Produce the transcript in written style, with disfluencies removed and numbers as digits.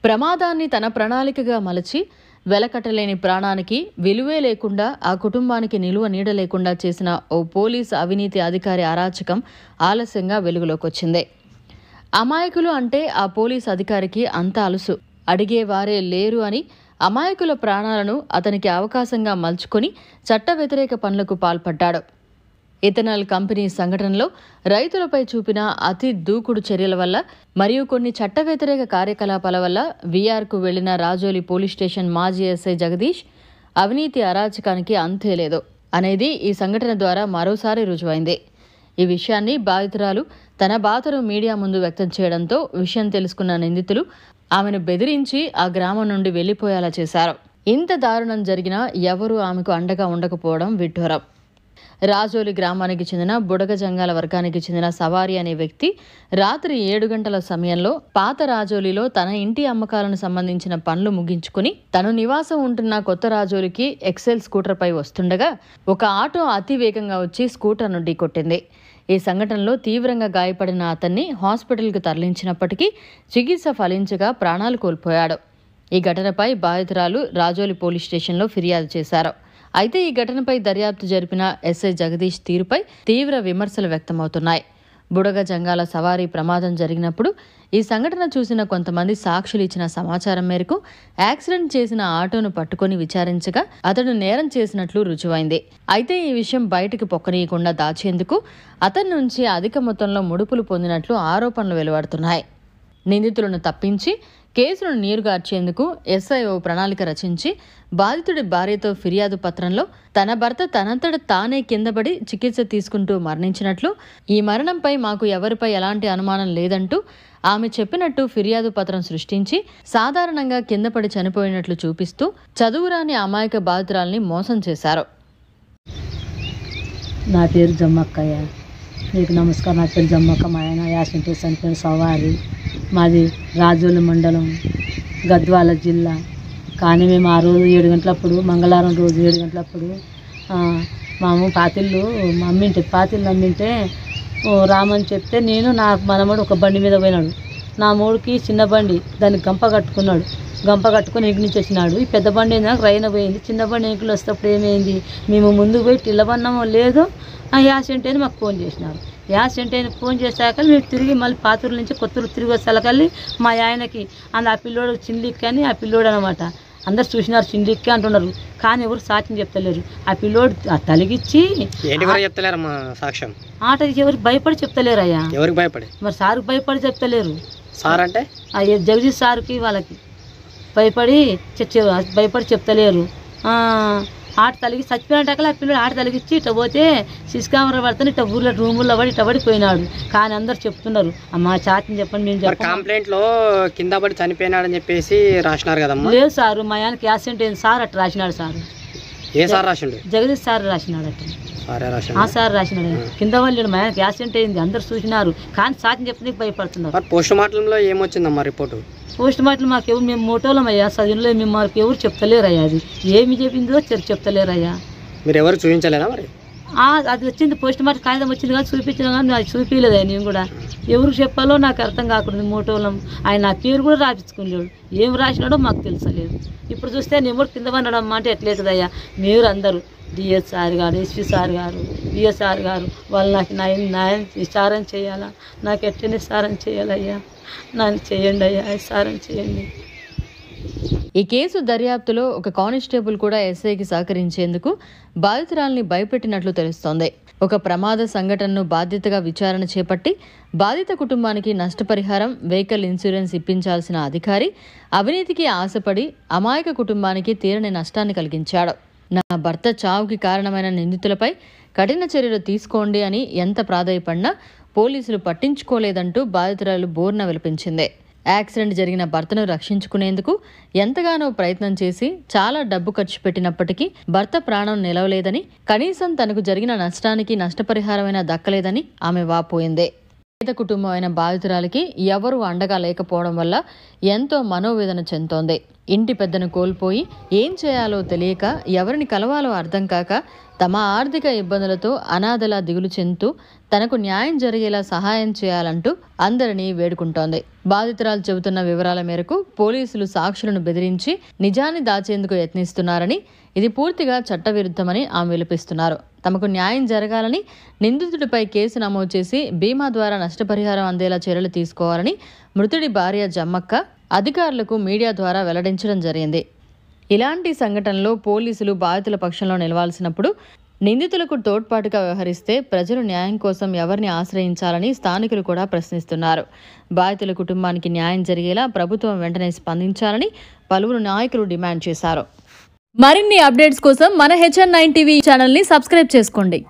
ప్రమాదాన్ని తన ప్రణాళికగా మలచి వెలకట్టలేని ప్రాణానికి విలువే లేకుండా ఆ కుటుంబానికి నిలువ నీడ లేకుండా చేసిన ఓ పోలీసు అవినీతి అధికారి అరాచకం ఆలస్యంగా వెలుగులోకొచ్చింది. అమాయకులు అంటే ఆ పోలీసు అధికారికి అంత అలుసు, అడిగేవారే లేరు అని అమాయకుల ప్రాణాలను అతనికి అవకాశంగా మలుచుకొని చట్ట వ్యతిరేక పనులకు పాల్పడ్డాడు. ఇథనాల్ కంపెనీ సంఘటనలో రైతులపై చూపిన అతి దూకుడు చర్యల వల్ల మరియు కొన్ని చట్ట వ్యతిరేక కార్యకలాపాల వల్ల వీఆర్కు వెళ్లిన రాజోలి పోలీస్ స్టేషన్ మాజీ ఎస్ఐ జగదీష్ అవినీతి అరాచకానికి అంతే లేదు అనేది ఈ సంఘటన ద్వారా మరోసారి రుజువైంది. ఈ విషయాన్ని బాధితురాలు తన బాధను మీడియా ముందు వ్యక్తం చేయడంతో విషయం తెలుసుకున్న నిందితులు ఆమెను బెదిరించి ఆ గ్రామం నుండి వెళ్లిపోయేలా చేశారు. ఇంత దారుణం జరిగినా ఎవరూ ఆమెకు అండగా ఉండకపోవడం విడ్డూరం. రాజోలి గ్రామానికి చెందిన బుడగ జంగాల వర్గానికి చెందిన సవారి అనే వ్యక్తి రాత్రి 7 గంటల సమయంలో పాత రాజోలిలో తన ఇంటి అమ్మకాలను సంబంధించిన పనులు ముగించుకుని తను నివాసం ఉంటున్న కొత్త రాజోలికి ఎక్సెల్ స్కూటర్పై వస్తుండగా ఒక ఆటో అతి వేగంగా వచ్చి స్కూటర్ను ఢీకొట్టింది. ఈ సంఘటనలో తీవ్రంగా గాయపడిన అతన్ని హాస్పిటల్కు తరలించినప్పటికీ చికిత్స ఫలించగా ప్రాణాలు కోల్పోయాడు. ఈ ఘటనపై బాధితురాలు రాజోలి పోలీస్ స్టేషన్లో ఫిర్యాదు చేశారు. అయితే ఈ ఘటనపై దర్యాప్తు జరిపిన ఎస్ఐ జగదీష్ తీరుపై తీవ్ర విమర్శలు వ్యక్తమవుతున్నాయి. బుడగ జంగాల సవారీ ప్రమాదం జరిగినప్పుడు ఈ సంఘటన చూసిన కొంతమంది సాక్షులు ఇచ్చిన సమాచారం మేరకు యాక్సిడెంట్ చేసిన ఆటోను పట్టుకొని విచారించగా అతడు నేరం చేసినట్లు రుజువైంది. అయితే ఈ విషయం బయటకు పొక్కనీయకుండా దాచేందుకు అతని నుంచి అధిక మొత్తంలో ముడుపులు పొందినట్లు ఆరోపణలు వెలువడుతున్నాయి. నిందితులను తప్పించి కేసును నీరుగార్చేందుకు ఎస్ఐ ఓ ప్రణాళిక రచించి బాధితుడి భార్యతో ఫిర్యాదు పత్రంలో తన భర్త తనంతట తానే కిందపడి చికిత్స తీసుకుంటూ మరణించినట్లు, ఈ మరణంపై మాకు ఎవరిపై ఎలాంటి అనుమానం లేదంటూ ఆమె చెప్పినట్టు ఫిర్యాదు పత్రం సృష్టించి సాధారణంగా కిందపడి చనిపోయినట్లు చూపిస్తూ చదువురాని అమాయక బాధితురాల్ని మోసం చేశారు. నా పేరు జమ్మక్కయ్య. నీకు నమస్కారం. నా పేరు జమ్మక్క. మా ఆయన యాక్సిడెంట్ చనిపోయిన సవారి. మాది రాజోలి మండలం, గద్వాల జిల్లా. కానీ మేము ఆ రోజు 7 గంటలప్పుడు, మంగళవారం రోజు 7 గంటలప్పుడు మాము పాతిళ్ళు అమ్మింటే రామని చెప్తే నేను నా మనమడు ఒక బండి మీద పోయినాడు. నా మూడికి చిన్న బండి, దాన్ని గంప కట్టుకొని ఇంటి నుంచి వచ్చినాడు. ఈ పెద్ద బండి ఏంది నాకు రైన పోయింది. చిన్న బండి ఇంట్లో వస్తేప్పుడు ఏమైంది, మేము ముందుకు పోయి టిల్లబన్నామో లేదో యాక్సిడెంట్ అని మాకు ఫోన్ చేసినారు. యాక్సిడెంట్ అని ఫోన్ చేశాక మేము తిరిగి మళ్ళీ పాతూరు నుంచి కొత్తూరు తిరిగి వచ్చేసరికి మా ఆయనకి ఆ పిల్లోడు చిన్లిక్కి అని, ఆ పిల్లోడు అనమాట అందరు చూసినారు చిన్లిక్కి అంటున్నారు. కానీ ఎవరు సాక్ష్యం చెప్తలేరు. ఆ పిల్లోడు తలిగిచ్చి సాక్ష్యం ఆటకి ఎవరు భయపడి చెప్తలేరయ్యా. ఎవరికి భయపడి? మరి సార్కి భయపడి చెప్తలేరు. సార్ అంటే జగదీష్ సార్కి వాళ్ళకి భయపడి చెప్తలేరు. ఆట తలిగి చచ్చిపోయినట్టకలా ఆ పిల్లడు ఆట తలిగిచ్చి ఇట్లా పోతే సిసి కెమెరా పడుతుంది, ఇట్లా ఊర్లో రూముల్లో పడి ఇట్లా పడిపోయినాడు. కానీ అందరు చెప్తున్నారు అమ్మా చాటిని చెప్పండి. మేము చెప్పండి. కంప్లైంట్ లో కింద పడి చనిపోయినాడని చెప్పేసి రాసినారు కదమ్మా. లేదు సార్, మా ఆయనకి యాక్సిడెంట్ అయింది సార్ అట్లా రాసినాడు సార్. ఏ సార్ రాసిండు? జగదీష్ సార్ రాసినాడు అట్లా. సార్ రాసినాడు. కింద వాళ్ళు మా ఆయనకి యాక్సిడెంట్ అయింది అందరు చూసినారు. కానీ సాటిని చెప్పడానికి భయపడుతున్నారు. పోస్ట్ మార్టంలో ఏమొచ్చిందమ్మా రిపోర్టు? పోస్ట్ మార్టం మాకు ఎవరు, మేము మోటోలం అయ్యా చదివిలో మేము మాకు ఎవరు చెప్తలేరయ్యా. అది ఏమి చెప్పిందో చెప్తలేరయ్యా. మీరు ఎవరు చూపించలేదా మరి? అది వచ్చింది పోస్ట్ మార్టం కాగితం వచ్చింది కానీ చూపించిన కానీ అది చూపించలేదా. నేను కూడా ఎవరికి చెప్పాలో నాకు అర్థం కాకూడదు. మోటోలం ఆయన నా పేరు కూడా రాపించుకోలేడు. ఏం రాసినాడో మాకు తెలుసలేదు. ఇప్పుడు చూస్తే నేను కూడా కింద పడడం అంటే ఎట్లవుతుందయ్యా. మీరు అందరూ డిఎస్ సార్ గారు, ఎస్పీ సార్ గారు, బిఎస్ సార్ గారు వాళ్ళు నాకు న్యాయం విచారం చేయాలా, నాకు ఎట్లా నిస్సారం చేయాలయ్యా. నన్ను చేయండి అయ్యా, సారం చేయండి. ఈ కేసు దర్యాప్తులో ఒక కానిస్టేబుల్ కూడా ఎస్ఐకి సహకరించేందుకు బాధితురాల్ని భయపెట్టినట్లు తెలుస్తోంది. ఒక ప్రమాద సంఘటనను బాధ్యతగా విచారణ చేపట్టి బాధిత కుటుంబానికి నష్టపరిహారం, వెహికల్ ఇన్సూరెన్స్ ఇప్పించాల్సిన అధికారి అవినీతికి ఆశపడి అమాయక కుటుంబానికి తీరని నష్టాన్ని కలిగించాడు. నా భర్త చావుకి కారణమైన నిందితులపై కఠిన చర్యలు తీసుకోండి అని ఎంత ప్రాధాయపడినా పోలీసులు పట్టించుకోలేదంటూ బాధితురాలు బోర్న విలపించింది. యాక్సిడెంట్ జరిగిన భర్తను రక్షించుకునేందుకు ఎంతగానో ప్రయత్నం చేసి చాలా డబ్బు ఖర్చు పెట్టినప్పటికీ భర్త ప్రాణం నిలవలేదని, కనీసం తనకు జరిగిన నష్టానికి నష్టపరిహారమైనా దక్కలేదని ఆమె వాపోయింది. పేద కుటుంబం అయిన బాధితురాలికి ఎవరూ అండగా లేకపోవడం వల్ల ఎంతో మనోవేదన చెందుతోంది. ఇంటి పెద్దను కోల్పోయి ఏం చేయాలో తెలియక ఎవరిని కలవాలో అర్థం కాక తమ ఆర్థిక ఇబ్బందులతో అనాథలా దిగులు చెందుతూ తనకు న్యాయం జరిగేలా సహాయం చేయాలంటూ అందరినీ వేడుకుంటోంది. బాధితురాలు చెబుతున్న వివరాల మేరకు పోలీసులు సాక్షులను బెదిరించి నిజాన్ని దాచేందుకు యత్నిస్తున్నారని, ఇది పూర్తిగా చట్టవిరుద్ధమని ఆమె విలపిస్తున్నారు. తమకు న్యాయం జరగాలని, నిందితుడిపై కేసు నమోదు చేసి బీమా ద్వారా నష్టపరిహారం అందేలా చర్యలు తీసుకోవాలని మృతుడి భార్య జమ్మక్క అధికారులకు మీడియా ద్వారా వెల్లడించడం జరిగింది. ఇలాంటి సంఘటనలో పోలీసులు బాధితుల పక్షంలో నిలవాల్సినప్పుడు నిందితులకు తోడ్పాటుగా వ్యవహరిస్తే ప్రజలు న్యాయం కోసం ఎవరిని ఆశ్రయించాలని స్థానికులు కూడా ప్రశ్నిస్తున్నారు. బాధితుల కుటుంబానికి న్యాయం జరిగేలా ప్రభుత్వం వెంటనే స్పందించాలని పలువురు నాయకులు డిమాండ్ చేశారు. మరిన్ని అప్డేట్స్ కోసం మన HN9 టీవీ ఛానల్ని సబ్స్క్రైబ్ చేసుకోండి.